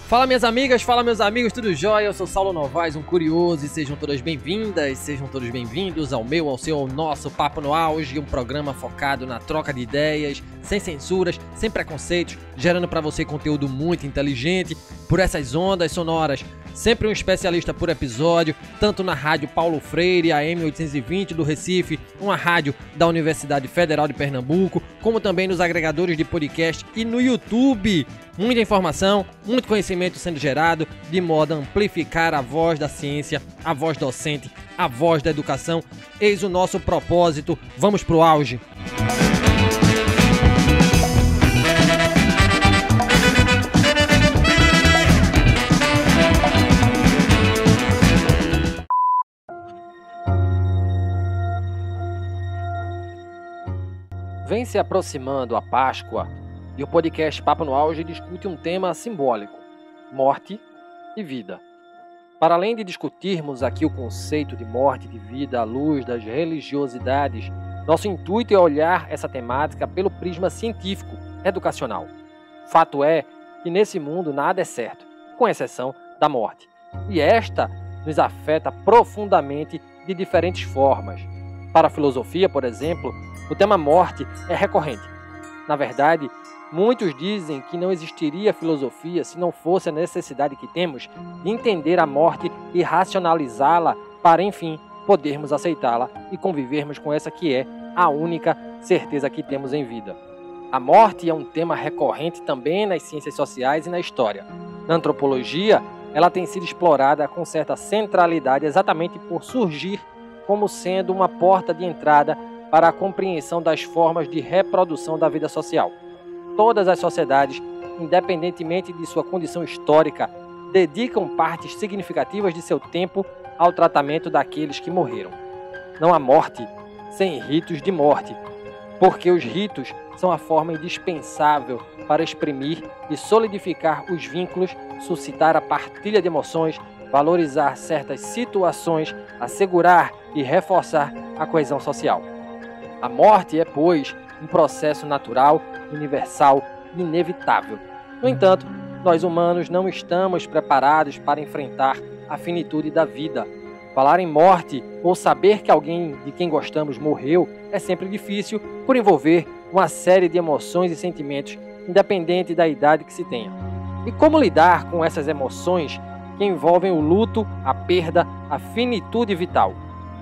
Fala minhas amigas, fala meus amigos, tudo jóia? Eu sou Saulo Novaes, um curioso, e sejam todas bem-vindas, sejam todos bem-vindos ao meu, ao seu, ao nosso Papo no Auge, um programa focado na troca de ideias, sem censuras, sem preconceitos, gerando para você conteúdo muito inteligente, por essas ondas sonoras, sempre um especialista por episódio, tanto na rádio Paulo Freire, AM 820 do Recife, uma rádio da Universidade Federal de Pernambuco, como também nos agregadores de podcast e no YouTube. Muita informação, muito conhecimento sendo gerado, de modo a amplificar a voz da ciência, a voz docente, a voz da educação. Eis o nosso propósito. Vamos pro auge! Vem se aproximando a Páscoa e o podcast Papo no Auge discute um tema simbólico: morte e vida. Para além de discutirmos aqui o conceito de morte e de vida à luz das religiosidades, nosso intuito é olhar essa temática pelo prisma científico, educacional. Fato é que nesse mundo nada é certo, com exceção da morte. E esta nos afeta profundamente de diferentes formas. Para a filosofia, por exemplo, o tema morte é recorrente. Na verdade, muitos dizem que não existiria filosofia se não fosse a necessidade que temos de entender a morte e racionalizá-la para, enfim, podermos aceitá-la e convivermos com essa que é a única certeza que temos em vida. A morte é um tema recorrente também nas ciências sociais e na história. Na antropologia, ela tem sido explorada com certa centralidade exatamente por surgir como sendo uma porta de entrada para a compreensão das formas de reprodução da vida social. Todas as sociedades, independentemente de sua condição histórica, dedicam partes significativas de seu tempo ao tratamento daqueles que morreram. Não há morte sem ritos de morte, porque os ritos são a forma indispensável para exprimir e solidificar os vínculos, suscitar a partilha de emoções, valorizar certas situações, assegurar e reforçar a coesão social. A morte é, pois, um processo natural, universal e inevitável. No entanto, nós humanos não estamos preparados para enfrentar a finitude da vida. Falar em morte ou saber que alguém de quem gostamos morreu é sempre difícil por envolver uma série de emoções e sentimentos, independente da idade que se tenha. E como lidar com essas emoções que envolvem o luto, a perda, a finitude vital?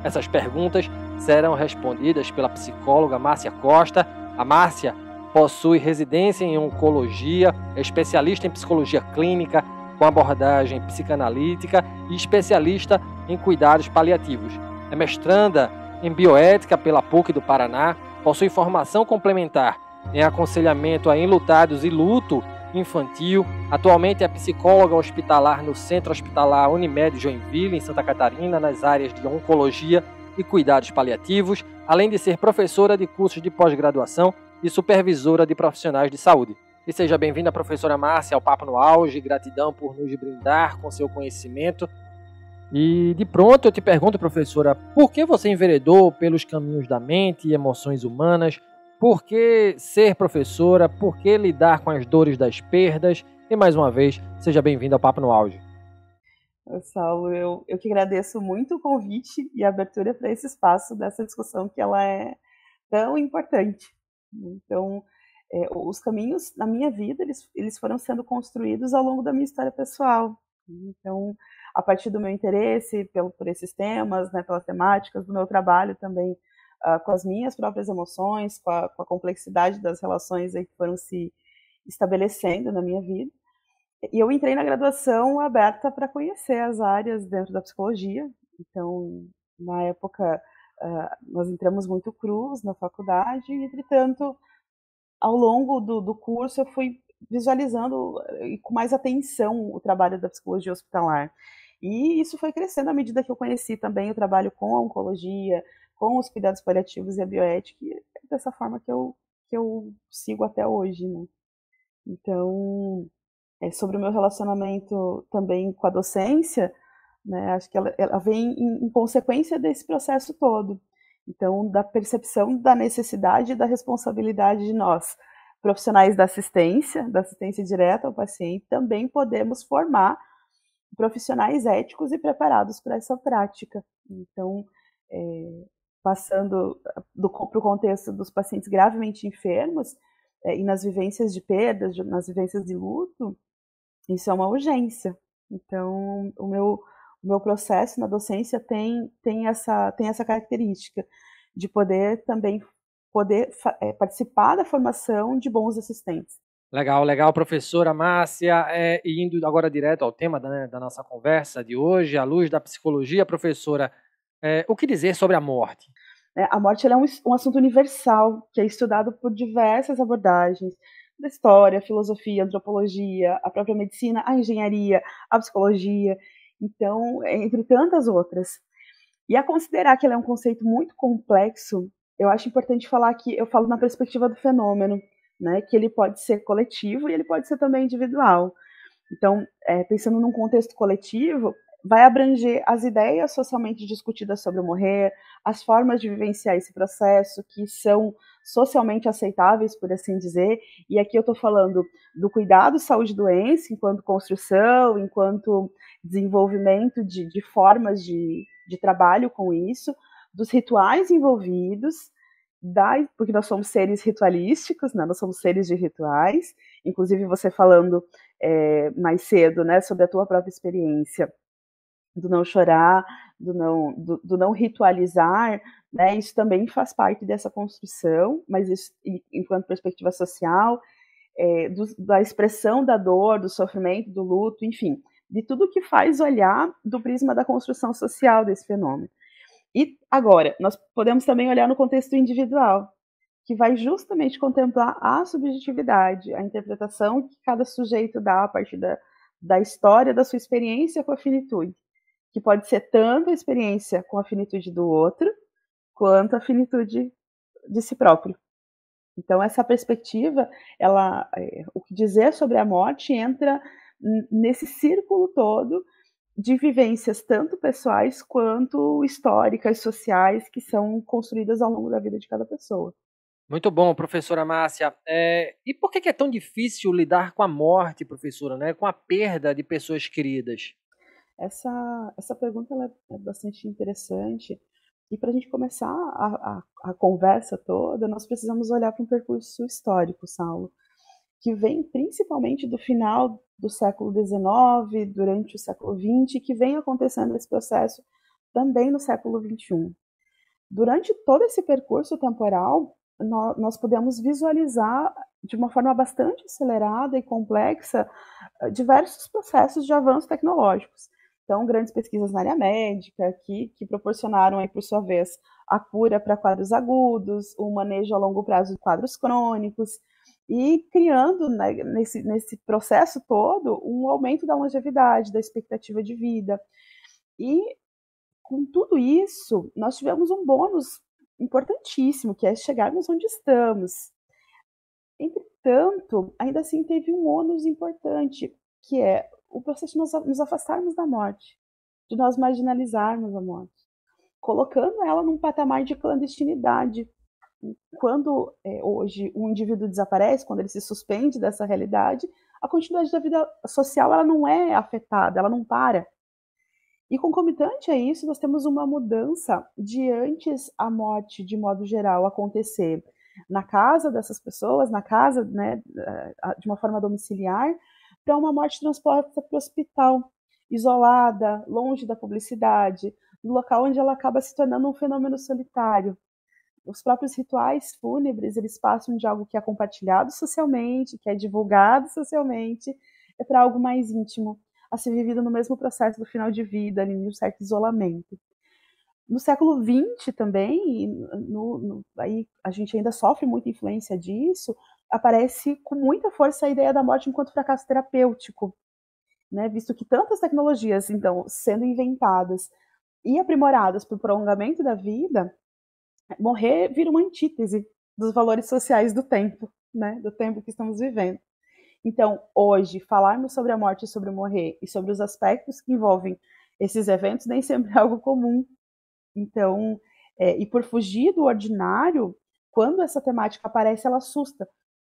Essas perguntas serão respondidas pela psicóloga Márcia Costa. A Márcia possui residência em oncologia, é especialista em psicologia clínica com abordagem psicanalítica e especialista em cuidados paliativos. É mestranda em bioética pela PUC do Paraná, possui formação complementar em aconselhamento a enlutados e luto infantil. Atualmente é psicóloga hospitalar no Centro Hospitalar Unimed Joinville, em Santa Catarina, nas áreas de oncologia e cuidados paliativos, além de ser professora de cursos de pós-graduação e supervisora de profissionais de saúde. E seja bem-vinda, professora Márcia, ao Papo no Auge. Gratidão por nos brindar com seu conhecimento. E de pronto eu te pergunto, professora, por que você enveredou pelos caminhos da mente e emoções humanas? Por que ser professora? Por que lidar com as dores das perdas? E mais uma vez, seja bem-vinda ao Papo no Auge. Saulo, eu que agradeço muito o convite e a abertura para esse espaço dessa discussão que ela é tão importante. Então, os caminhos na minha vida, eles foram sendo construídos ao longo da minha história pessoal. Então, a partir do meu interesse por esses temas, né, pelas temáticas do meu trabalho também, com as minhas próprias emoções, com a complexidade das relações aí que foram se estabelecendo na minha vida. E eu entrei na graduação aberta para conhecer as áreas dentro da psicologia. Então, na época, nós entramos muito crus na faculdade, e, entretanto, ao longo do curso, eu fui visualizando com mais atenção o trabalho da psicologia hospitalar. E isso foi crescendo à medida que eu conheci também o trabalho com a oncologia, com os cuidados paliativos e a bioética, e é dessa forma que eu sigo até hoje, né? Então, sobre o meu relacionamento também com a docência, né, acho que ela vem em consequência desse processo todo. Então, da percepção da necessidade e da responsabilidade de nós profissionais da assistência direta ao paciente, também podemos formar profissionais éticos e preparados para essa prática. Então, passando para o contexto dos pacientes gravemente enfermos, e nas vivências de perdas, nas vivências de luto, isso é uma urgência. Então, o meu processo na docência tem essa característica de poder também participar da formação de bons assistentes. Legal, legal, professora Márcia. E indo agora direto ao tema da nossa conversa de hoje, à luz da psicologia, professora, o que dizer sobre a morte? A morte ela é um assunto universal, que é estudado por diversas abordagens, da história, a filosofia, a antropologia, a própria medicina, a engenharia, a psicologia, então, entre tantas outras. E a considerar que ela é um conceito muito complexo, eu acho importante falar que eu falo na perspectiva do fenômeno, né, que ele pode ser coletivo e ele pode ser também individual. Então, pensando num contexto coletivo, vai abranger as ideias socialmente discutidas sobre o morrer, as formas de vivenciar esse processo que são socialmente aceitáveis, por assim dizer, e aqui eu estou falando do cuidado saúde-doença enquanto construção, enquanto desenvolvimento de formas de trabalho com isso, dos rituais envolvidos, porque nós somos seres ritualísticos, né? Nós somos seres de rituais, inclusive você falando mais cedo, né, sobre a tua própria experiência, do não chorar, do não ritualizar, né, isso também faz parte dessa construção, mas isso, enquanto perspectiva social, da expressão da dor, do sofrimento, do luto, enfim, de tudo que faz olhar do prisma da construção social desse fenômeno. E agora, nós podemos também olhar no contexto individual, que vai justamente contemplar a subjetividade, a interpretação que cada sujeito dá a partir da história, da sua experiência com a finitude, que pode ser tanto a experiência com a finitude do outro, quanto a finitude de si próprio. Então, essa perspectiva, o que dizer sobre a morte entra nesse círculo todo de vivências tanto pessoais quanto históricas, sociais, que são construídas ao longo da vida de cada pessoa. Muito bom, professora Márcia. E por que é tão difícil lidar com a morte, professora, né? Com a perda de pessoas queridas? Essa pergunta é bastante interessante. E para a gente começar a conversa toda, nós precisamos olhar para um percurso histórico, Saulo, que vem principalmente do final do século XIX, durante o século XX, que vem acontecendo esse processo também no século XXI. Durante todo esse percurso temporal, nós podemos visualizar de uma forma bastante acelerada e complexa diversos processos de avanços tecnológicos. Então, grandes pesquisas na área médica, que proporcionaram, aí, por sua vez, a cura para quadros agudos, o manejo a longo prazo de quadros crônicos, e criando, né, nesse processo todo, um aumento da longevidade, da expectativa de vida. E, com tudo isso, nós tivemos um bônus importantíssimo, que é chegarmos onde estamos. Entretanto, ainda assim teve um ônus importante, que é o processo de nos afastarmos da morte, de nós marginalizarmos a morte, colocando ela num patamar de clandestinidade. Quando hoje um indivíduo desaparece, quando ele se suspende dessa realidade, a continuidade da vida social ela não é afetada, ela não para. E concomitante a isso, nós temos uma mudança de antes a morte, de modo geral, acontecer na casa dessas pessoas, na casa, né, de uma forma domiciliar, para uma morte transposta para o hospital, isolada, longe da publicidade, no local onde ela acaba se tornando um fenômeno solitário. Os próprios rituais fúnebres, eles passam de algo que é compartilhado socialmente, que é divulgado socialmente, para algo mais íntimo, a ser vivido no mesmo processo do final de vida, ali, em um certo isolamento. No século XX também, aí a gente ainda sofre muita influência disso, aparece com muita força a ideia da morte enquanto fracasso terapêutico, né? Visto que tantas tecnologias, então, sendo inventadas e aprimoradas para o prolongamento da vida, morrer vira uma antítese dos valores sociais do tempo, né? Do tempo que estamos vivendo. Então, hoje, falarmos sobre a morte e sobre o morrer e sobre os aspectos que envolvem esses eventos nem sempre é algo comum. Então, e por fugir do ordinário, quando essa temática aparece, ela assusta,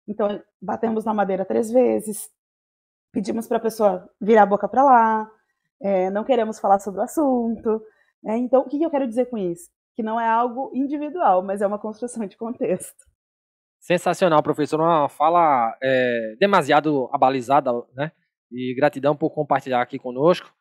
Então, batemos na madeira 3 vezes, pedimos para a pessoa virar a boca para lá, não queremos falar sobre o assunto. Então, o que eu quero dizer com isso? Que não é algo individual, mas é uma construção de contexto. Sensacional, professor. Uma fala demasiado abalizada, né? E gratidão por compartilhar aqui conosco.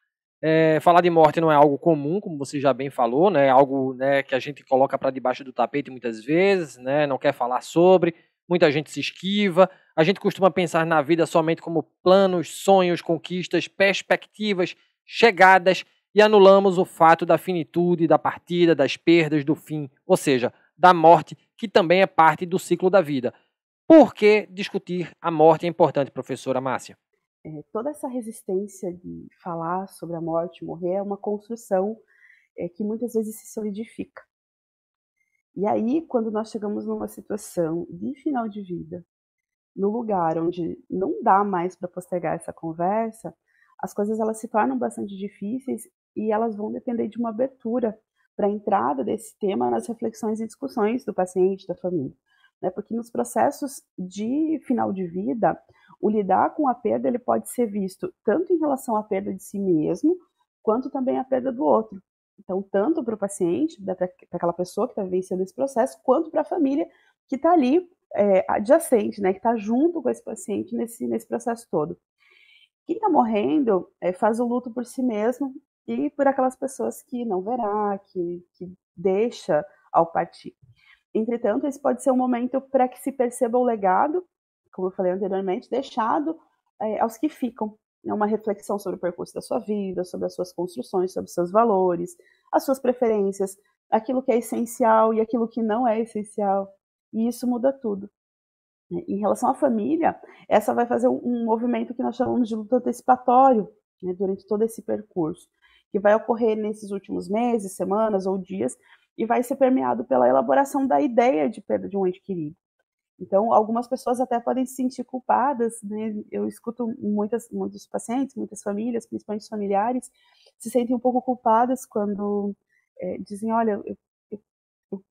Falar de morte não é algo comum, como você já bem falou, né? É algo, né, que a gente coloca para debaixo do tapete muitas vezes, né? Não quer falar sobre. Muita gente se esquiva. A gente costuma pensar na vida somente como planos, sonhos, conquistas, perspectivas, chegadas e anulamos o fato da finitude, da partida, das perdas, do fim, ou seja, da morte, que também é parte do ciclo da vida. Por que discutir a morte é importante, professora Márcia? Toda essa resistência de falar sobre a morte, morrer, é uma construção que muitas vezes se solidifica. E aí, quando nós chegamos numa situação de final de vida, no lugar onde não dá mais para postergar essa conversa, as coisas elas se tornam bastante difíceis e elas vão depender de uma abertura para a entrada desse tema nas reflexões e discussões do paciente, da família. Né? Porque nos processos de final de vida, o lidar com a perda ele pode ser visto tanto em relação à perda de si mesmo, quanto também à perda do outro. Então, tanto para o paciente, para aquela pessoa que está vivenciando esse processo, quanto para a família que está ali adjacente, né, que está junto com esse paciente nesse processo todo. Quem está morrendo faz o luto por si mesmo e por aquelas pessoas que não verá, que deixa ao partir. Entretanto, esse pode ser um momento para que se perceba o legado, como eu falei anteriormente, deixado aos que ficam. É uma reflexão sobre o percurso da sua vida, sobre as suas construções, sobre os seus valores, as suas preferências, aquilo que é essencial e aquilo que não é essencial. E isso muda tudo. Em relação à família, essa vai fazer um movimento que nós chamamos de luto antecipatório, né, durante todo esse percurso, que vai ocorrer nesses últimos meses, semanas ou dias, e vai ser permeado pela elaboração da ideia de perda de um ente querido. Então, algumas pessoas até podem se sentir culpadas, né? Eu escuto muitos pacientes, muitas famílias, principalmente familiares, se sentem um pouco culpadas quando dizem, olha, eu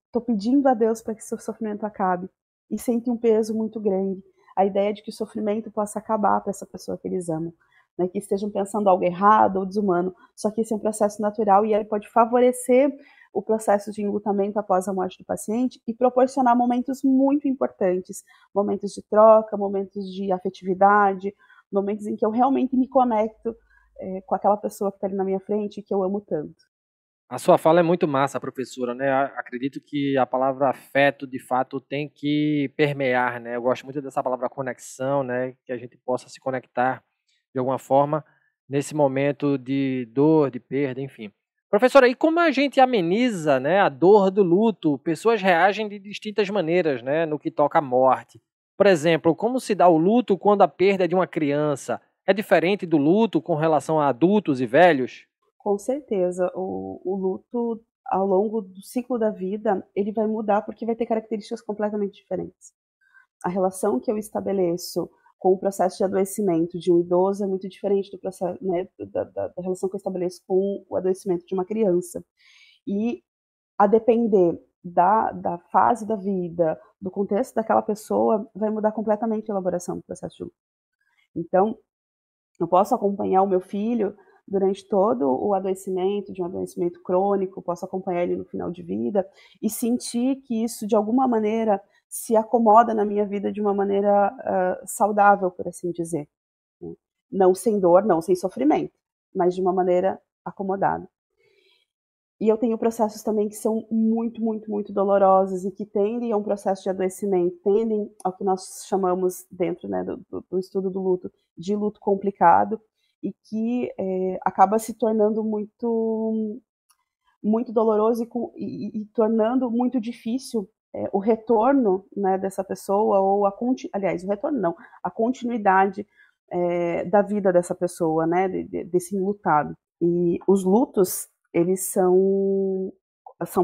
estou pedindo a Deus para que seu sofrimento acabe, e sentem um peso muito grande. A ideia de que o sofrimento possa acabar para essa pessoa que eles amam, né? Que estejam pensando algo errado ou desumano, só que esse é um processo natural e ele pode favorecer o processo de enlutamento após a morte do paciente e proporcionar momentos muito importantes, momentos de troca, momentos de afetividade, momentos em que eu realmente me conecto com aquela pessoa que está ali na minha frente e que eu amo tanto. A sua fala é muito massa, professora, né? Acredito que a palavra afeto, de fato, tem que permear, né? Eu gosto muito dessa palavra conexão, né? Que a gente possa se conectar de alguma forma nesse momento de dor, de perda, enfim. Professora, e como a gente ameniza, né, a dor do luto? Pessoas reagem de distintas maneiras, né, no que toca à morte. Por exemplo, como se dá o luto quando a perda é de uma criança? É diferente do luto com relação a adultos e velhos? Com certeza, o luto ao longo do ciclo da vida, ele vai mudar porque vai ter características completamente diferentes. A relação que eu estabeleço com o processo de adoecimento de um idoso é muito diferente do processo, né, da relação que eu estabeleço com o adoecimento de uma criança. E a depender da fase da vida, do contexto daquela pessoa, vai mudar completamente a elaboração do processo de luto. Então, eu posso acompanhar o meu filho durante todo o adoecimento, de um adoecimento crônico, posso acompanhar ele no final de vida e sentir que isso, de alguma maneira, se acomoda na minha vida de uma maneira saudável, por assim dizer. Né? Não sem dor, não sem sofrimento, mas de uma maneira acomodada. E eu tenho processos também que são muito, muito, muito dolorosos e que tendem a um processo de adoecimento, tendem ao que nós chamamos dentro, né, do estudo do luto, de luto complicado, e que acaba se tornando muito, muito doloroso e tornando muito difícil o retorno, né, dessa pessoa, ou aliás, o retorno não, a continuidade da vida dessa pessoa, né, desse enlutado. E os lutos, eles são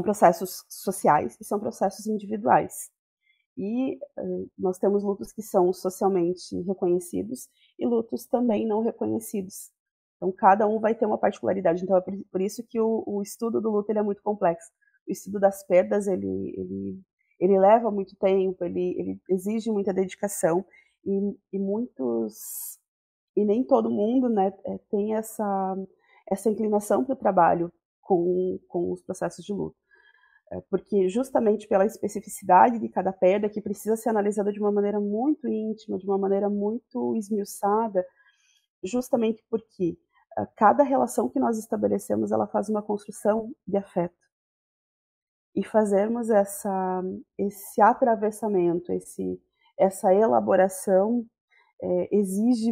processos sociais e são processos individuais. E nós temos lutos que são socialmente reconhecidos e lutos também não reconhecidos. Então, cada um vai ter uma particularidade. Então, é por isso que o estudo do luto ele é muito complexo. O estudo das perdas, ele ele leva muito tempo, ele exige muita dedicação, e nem todo mundo, né, tem essa inclinação para o trabalho com os processos de luto. Porque justamente pela especificidade de cada perda, que precisa ser analisada de uma maneira muito íntima, de uma maneira muito esmiuçada, justamente porque cada relação que nós estabelecemos, ela faz uma construção de afeto. E fazermos esse atravessamento, essa elaboração, exige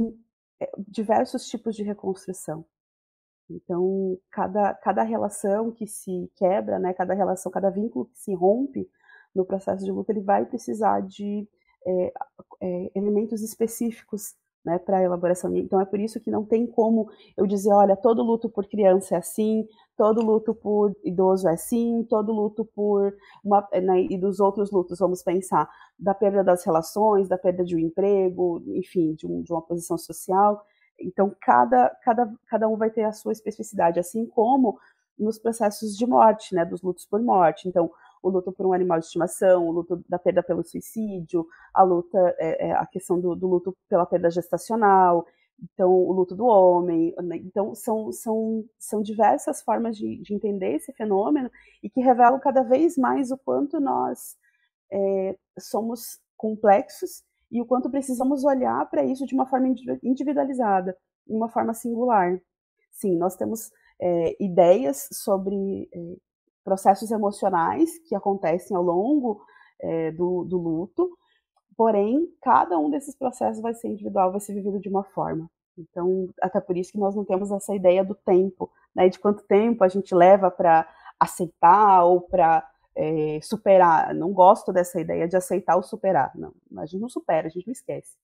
diversos tipos de reconstrução. Então, cada relação que se quebra, né, cada vínculo que se rompe no processo de luto, ele vai precisar de elementos específicos, né, para a elaboração. Então, é por isso que não tem como eu dizer, olha, todo luto por criança é assim, todo luto por idoso é assim, todo luto né, e dos outros lutos, vamos pensar, da perda das relações, da perda de um emprego, enfim, de uma posição social. Então, cada um vai ter a sua especificidade, assim como nos processos de morte, né, dos lutos por morte. Então, o luto por um animal de estimação, o luto da perda pelo suicídio, a questão do luto pela perda gestacional, então, o luto do homem. Né? Então, são diversas formas de entender esse fenômeno e que revelam cada vez mais o quanto nós somos complexos e o quanto precisamos olhar para isso de uma forma individualizada, de uma forma singular. Sim, nós temos ideias sobre processos emocionais que acontecem ao longo do luto, porém, cada um desses processos vai ser individual, vai ser vivido de uma forma. Então, até por isso que nós não temos essa ideia do tempo, né, de quanto tempo a gente leva para aceitar ou para superar. Não gosto dessa ideia de aceitar ou superar. Não, a gente não supera, a gente não esquece.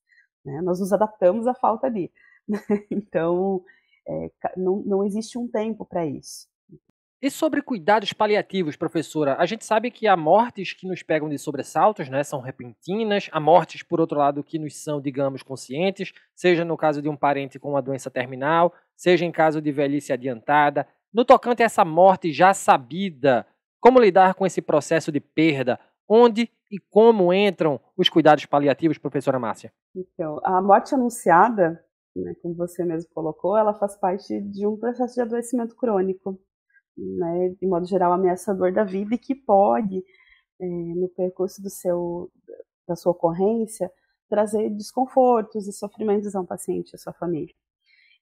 Né? Nós nos adaptamos à falta de. Então, não existe um tempo para isso. E sobre cuidados paliativos, professora, a gente sabe que há mortes que nos pegam de sobressaltos, né, são repentinas, há mortes, por outro lado, que nos são, digamos, conscientes, seja no caso de um parente com uma doença terminal, seja em caso de velhice adiantada. No tocante a essa morte já sabida, como lidar com esse processo de perda? Onde e como entram os cuidados paliativos, professora Márcia? Então, a morte anunciada, né, como você mesmo colocou, ela faz parte de um processo de adoecimento crônico, né, de modo geral ameaçador da vida, e que pode, no percurso da sua ocorrência, trazer desconfortos e sofrimentos a um paciente e a sua família.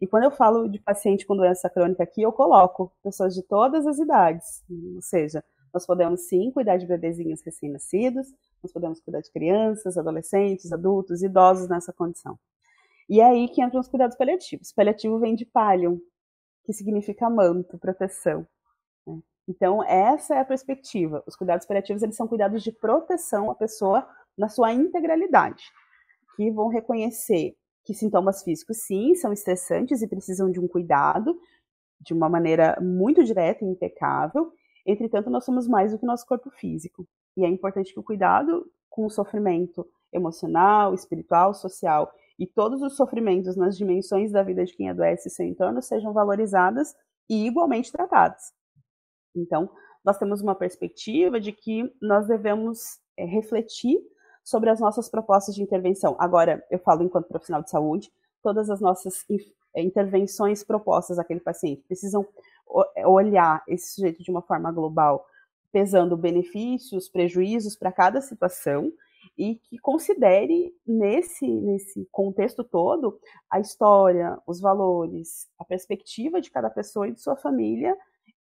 E quando eu falo de paciente com doença crônica aqui, eu coloco pessoas de todas as idades, ou seja, nós podemos sim cuidar de bebezinhos recém-nascidos, nós podemos cuidar de crianças, adolescentes, adultos, idosos nessa condição. E é aí que entram os cuidados paliativos. Paliativo vem de pallium, que significa manto, proteção. Né? Então, essa é a perspectiva. Os cuidados paliativos, eles são cuidados de proteção à pessoa na sua integralidade, que vão reconhecer que sintomas físicos, sim, são estressantes e precisam de um cuidado de uma maneira muito direta e impecável. Entretanto, nós somos mais do que nosso corpo físico. E é importante que o cuidado com o sofrimento emocional, espiritual, social e todos os sofrimentos nas dimensões da vida de quem adoece e seu entorno sejam valorizadas e igualmente tratadas. Então, nós temos uma perspectiva de que nós devemos refletir sobre as nossas propostas de intervenção. Agora, eu falo enquanto profissional de saúde, todas as nossas intervenções propostas àquele paciente precisam olhar esse sujeito de uma forma global, pesando benefícios, prejuízos para cada situação, e que considere nesse contexto todo a história, os valores, a perspectiva de cada pessoa e de sua família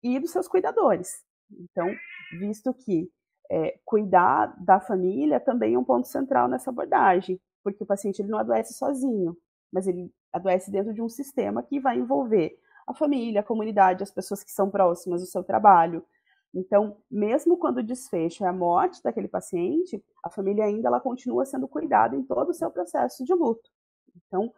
e dos seus cuidadores. Então, visto que cuidar da família também é um ponto central nessa abordagem, porque o paciente ele não adoece sozinho, mas ele adoece dentro de um sistema que vai envolver a família, a comunidade, as pessoas que são próximas, o seu trabalho. Então, mesmo quando o desfecho é a morte daquele paciente, a família ainda ela continua sendo cuidada em todo o seu processo de luto. Então,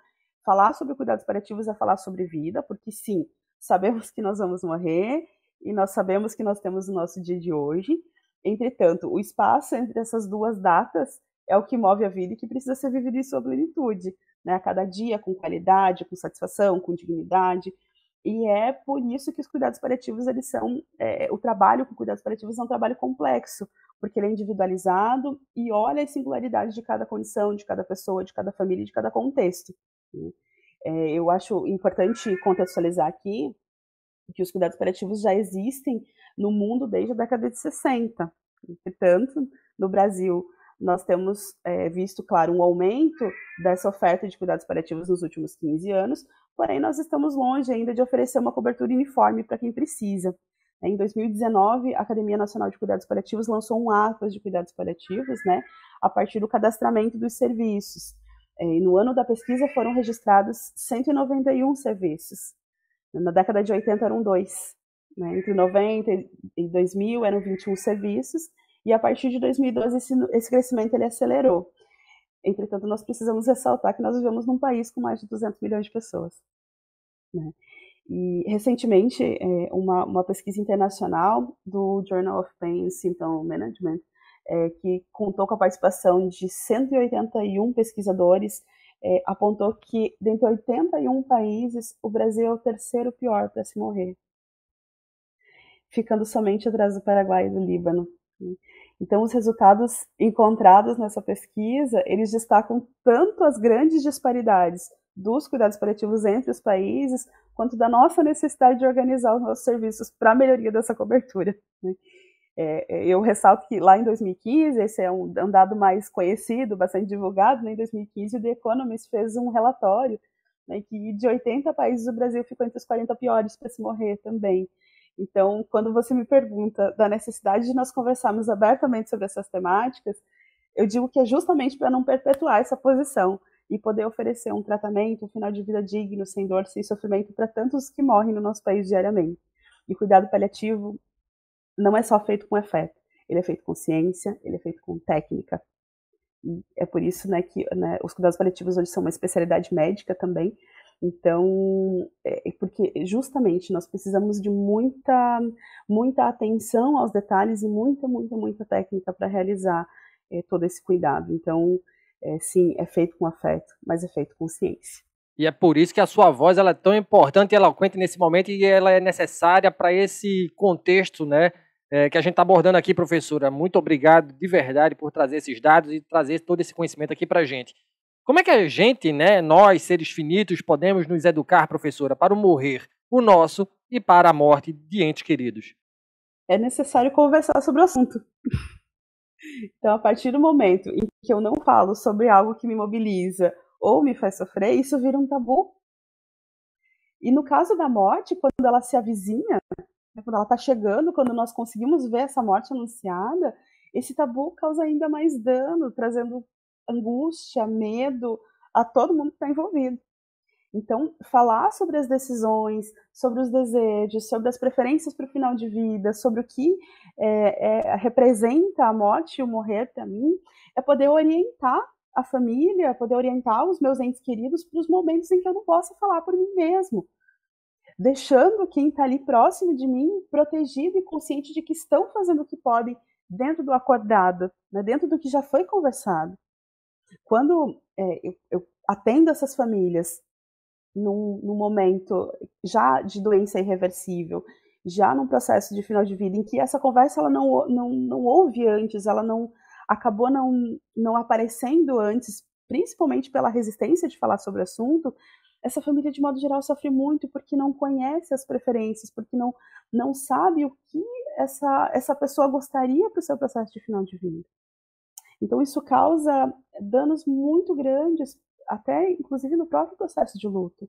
falar sobre cuidados paliativos é falar sobre vida, porque sim, sabemos que nós vamos morrer e nós sabemos que nós temos o nosso dia de hoje. Entretanto, o espaço entre essas duas datas é o que move a vida e que precisa ser vivido em sua plenitude, né? A cada dia, com qualidade, com satisfação, com dignidade. E é por isso que os cuidados paliativos, eles são, o trabalho com cuidados paliativos é um trabalho complexo, porque ele é individualizado e olha as singularidades de cada condição, de cada pessoa, de cada família, de cada contexto. Eu acho importante contextualizar aqui que os cuidados paliativos já existem no mundo desde a década de 60. Portanto, no Brasil, nós temos visto, claro, um aumento dessa oferta de cuidados paliativos nos últimos 15 anos, porém nós estamos longe ainda de oferecer uma cobertura uniforme para quem precisa. Em 2019, a Academia Nacional de Cuidados Paliativos lançou um atlas de cuidados paliativos, né, a partir do cadastramento dos serviços. E no ano da pesquisa foram registrados 191 serviços. Na década de 80 eram 2. Né? Entre 90 e 2000 eram 21 serviços, e a partir de 2012 esse crescimento ele acelerou. Entretanto, nós precisamos ressaltar que nós vivemos num país com mais de 200 milhões de pessoas. Né? E, recentemente, uma pesquisa internacional do Journal of Pain and Symptom Management, que contou com a participação de 181 pesquisadores, apontou que, dentre 81 países, o Brasil é o terceiro pior para se morrer, ficando somente atrás do Paraguai e do Líbano. Então, os resultados encontrados nessa pesquisa, eles destacam tanto as grandes disparidades dos cuidados paliativos entre os países, quanto da nossa necessidade de organizar os nossos serviços para a melhoria dessa cobertura. Eu ressalto que lá em 2015, esse é um dado mais conhecido, bastante divulgado, né? Em 2015 o The Economist fez um relatório, né, que de 80 países o Brasil ficou entre os 40 piores para se morrer também. Então, quando você me pergunta da necessidade de nós conversarmos abertamente sobre essas temáticas, eu digo que é justamente para não perpetuar essa posição e poder oferecer um tratamento, um final de vida digno, sem dor, sem sofrimento para tantos que morrem no nosso país diariamente. E cuidado paliativo não é só feito com afeto, ele é feito com ciência, ele é feito com técnica. E é por isso, né, que, né, os cuidados paliativos hoje são uma especialidade médica também. Então, porque justamente nós precisamos de muita atenção aos detalhes e muita técnica para realizar todo esse cuidado. Então, sim, é feito com afeto, mas é feito com ciência. E é por isso que a sua voz ela é tão importante e eloquente nesse momento, e ela é necessária para esse contexto, né, que a gente está abordando aqui, professora. Muito obrigado de verdade por trazer esses dados e trazer todo esse conhecimento aqui para a gente. Como é que a gente, né, nós, seres finitos, podemos nos educar, professora, para o morrer, o nosso, e para a morte de entes queridos? É necessário conversar sobre o assunto. Então, a partir do momento em que eu não falo sobre algo que me mobiliza ou me faz sofrer, isso vira um tabu. E no caso da morte, quando ela se avizinha, quando ela está chegando, quando nós conseguimos ver essa morte anunciada, esse tabu causa ainda mais dano, trazendo angústia, medo a todo mundo que está envolvido. Então, falar sobre as decisões, sobre os desejos, sobre as preferências para o final de vida, sobre o que representa a morte e o morrer para mim, é poder orientar a família, poder orientar os meus entes queridos para os momentos em que eu não posso falar por mim mesmo, deixando quem está ali próximo de mim protegido e consciente de que estão fazendo o que podem dentro do acordado, né, dentro do que já foi conversado. Quando eu atendo essas famílias num momento já de doença irreversível, já num processo de final de vida, em que essa conversa ela não houve antes, ela acabou não aparecendo antes, principalmente pela resistência de falar sobre o assunto, essa família, de modo geral, sofre muito porque não conhece as preferências, porque não sabe o que essa pessoa gostaria para o seu processo de final de vida. Então, isso causa danos muito grandes, até inclusive no próprio processo de luto.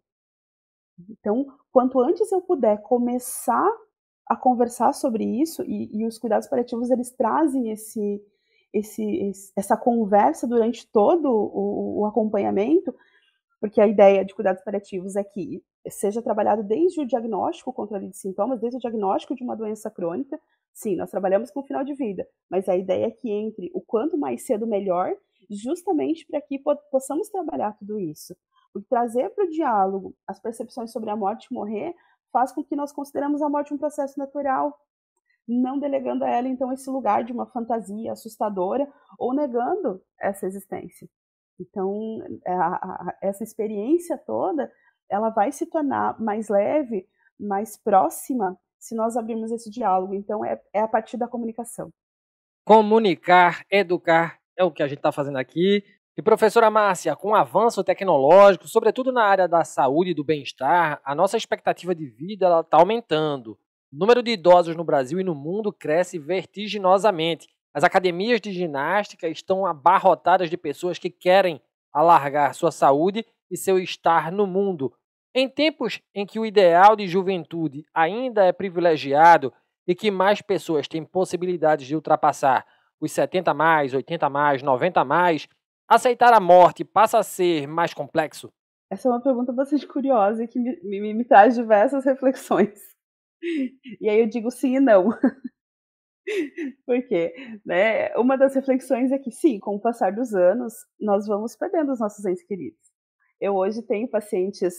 Então, quanto antes eu puder começar a conversar sobre isso, e os cuidados paliativos eles trazem essa conversa durante todo o acompanhamento, porque a ideia de cuidados paliativos é que seja trabalhado desde o diagnóstico, o controle de sintomas, desde o diagnóstico de uma doença crônica. Sim, nós trabalhamos com o final de vida, mas a ideia é que entre o quanto mais cedo melhor, justamente para que possamos trabalhar tudo isso. Porque trazer para o diálogo as percepções sobre a morte e morrer faz com que nós consideremos a morte um processo natural, não delegando a ela, então, esse lugar de uma fantasia assustadora ou negando essa existência. Então, essa experiência toda, ela vai se tornar mais leve mais próxima se nós abrirmos esse diálogo. Então, é a partir da comunicação. Comunicar, educar, é o que a gente está fazendo aqui. E, professora Márcia, com o avanço tecnológico, sobretudo na área da saúde e do bem-estar, a nossa expectativa de vida está aumentando. O número de idosos no Brasil e no mundo cresce vertiginosamente. As academias de ginástica estão abarrotadas de pessoas que querem alargar sua saúde e seu estar no mundo. Em tempos em que o ideal de juventude ainda é privilegiado e que mais pessoas têm possibilidades de ultrapassar os 70 mais, 80 mais, 90 mais, aceitar a morte passa a ser mais complexo? Essa é uma pergunta bastante curiosa e que me traz diversas reflexões. E aí eu digo sim e não. Por quê? Né? Uma das reflexões é que, sim, com o passar dos anos, nós vamos perdendo os nossos entes queridos. Eu hoje tenho pacientes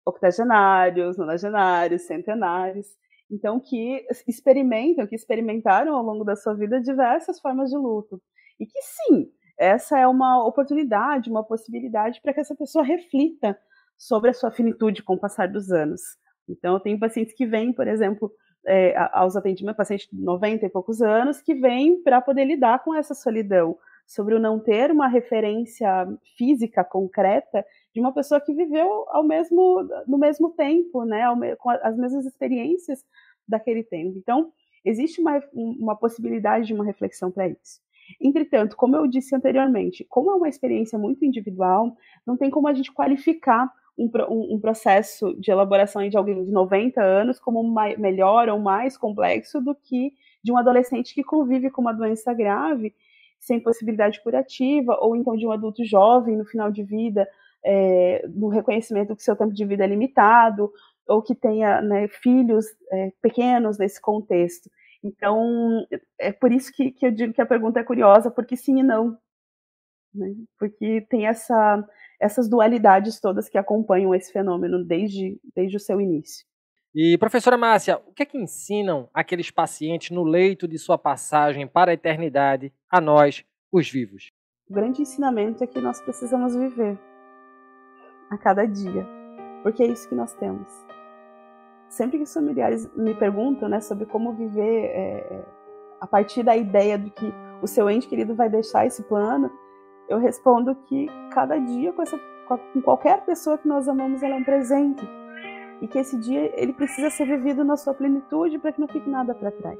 octogenários, nonagenários, centenários, então que experimentaram ao longo da sua vida diversas formas de luto. E que, sim, essa é uma oportunidade, uma possibilidade para que essa pessoa reflita sobre a sua finitude com o passar dos anos. Então, eu tenho pacientes que vêm, por exemplo, aos atendimentos, pacientes de 90 e poucos anos, que vêm para poder lidar com essa solidão, sobre o não ter uma referência física concreta de uma pessoa que viveu no mesmo tempo, né, com as mesmas experiências daquele tempo. Então, existe uma possibilidade de uma reflexão para isso. Entretanto, como eu disse anteriormente, como é uma experiência muito individual, não tem como a gente qualificar um processo de elaboração de alguém de 90 anos como melhor ou mais complexo do que de um adolescente que convive com uma doença grave, sem possibilidade curativa, ou então de um adulto jovem no final de vida, no reconhecimento que seu tempo de vida é limitado, ou que tenha, né, filhos pequenos nesse contexto. Então, é por isso que eu digo que a pergunta é curiosa, porque sim e não. Né? Porque tem essas dualidades todas que acompanham esse fenômeno desde o seu início. E, professora Márcia, o que é que ensinam aqueles pacientes no leito de sua passagem para a eternidade a nós, os vivos? O grande ensinamento é que nós precisamos viver a cada dia, porque é isso que nós temos. Sempre que os familiares me perguntam, né, sobre como viver a partir da ideia de que o seu ente querido vai deixar esse plano, eu respondo que cada dia com qualquer pessoa que nós amamos, ela é um presente. E que esse dia ele precisa ser vivido na sua plenitude para que não fique nada para trás.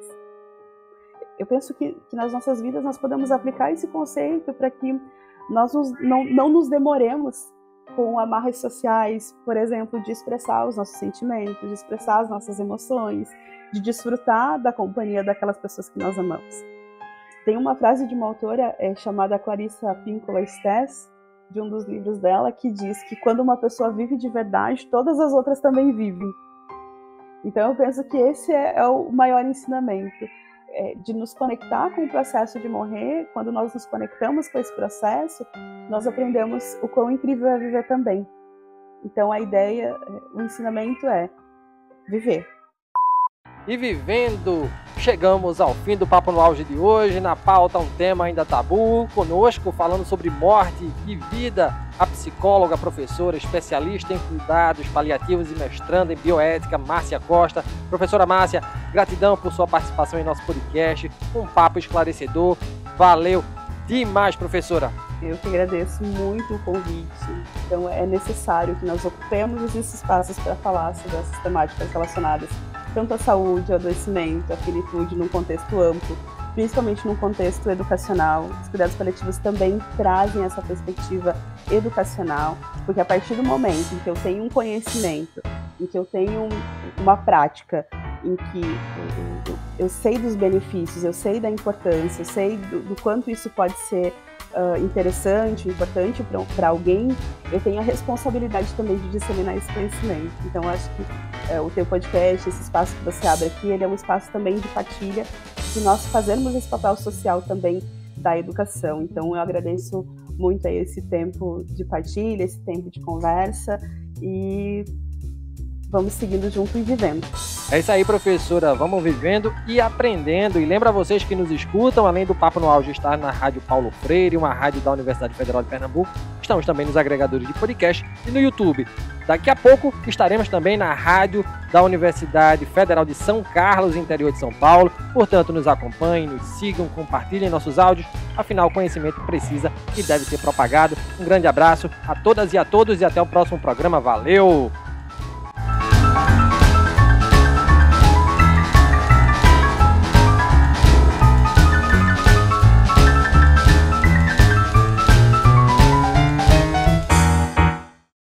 Eu penso que nas nossas vidas nós podemos aplicar esse conceito para que nós não nos demoremos com amarras sociais, por exemplo, de expressar os nossos sentimentos, de expressar as nossas emoções, de desfrutar da companhia daquelas pessoas que nós amamos. Tem uma frase de uma autora chamada Clarissa Pinkola Estés, de um dos livros dela, que diz que quando uma pessoa vive de verdade, todas as outras também vivem. Então eu penso que esse é o maior ensinamento, de nos conectar com o processo de morrer. Quando nós nos conectamos com esse processo, nós aprendemos o quão incrível é viver também. Então a ideia, o ensinamento é viver. E vivendo, chegamos ao fim do Papo no Auge de hoje. Na pauta, um tema ainda tabu. Conosco, falando sobre morte e vida, a psicóloga, professora, especialista em cuidados paliativos e mestranda em bioética, Márcia Costa. Professora Márcia, gratidão por sua participação em nosso podcast. Um papo esclarecedor. Valeu demais, professora. Eu que agradeço muito o convite. Então, é necessário que nós ocupemos esses espaços para falar sobre essas temáticas relacionadas tanto à saúde, ao adoecimento, à finitude, num contexto amplo, principalmente num contexto educacional. Os cuidados paliativos também trazem essa perspectiva educacional, porque a partir do momento em que eu tenho um conhecimento, em que eu tenho uma prática, em que eu sei dos benefícios, eu sei da importância, eu sei do quanto isso pode ser interessante, importante para alguém, eu tenho a responsabilidade também de disseminar esse conhecimento. Então, eu acho que o teu podcast, esse espaço que você abre aqui, ele é um espaço também de partilha, de nós fazermos esse papel social também da educação. Então, eu agradeço muito aí esse tempo de partilha, esse tempo de conversa, e vamos seguindo junto e vivendo. É isso aí, professora. Vamos vivendo e aprendendo. E lembra vocês que nos escutam, além do Papo no Auge estar na Rádio Paulo Freire, uma rádio da Universidade Federal de Pernambuco, estamos também nos agregadores de podcast e no YouTube. Daqui a pouco estaremos também na rádio da Universidade Federal de São Carlos, interior de São Paulo. Portanto, nos acompanhem, nos sigam, compartilhem nossos áudios. Afinal, conhecimento precisa e deve ser propagado. Um grande abraço a todas e a todos e até o próximo programa. Valeu!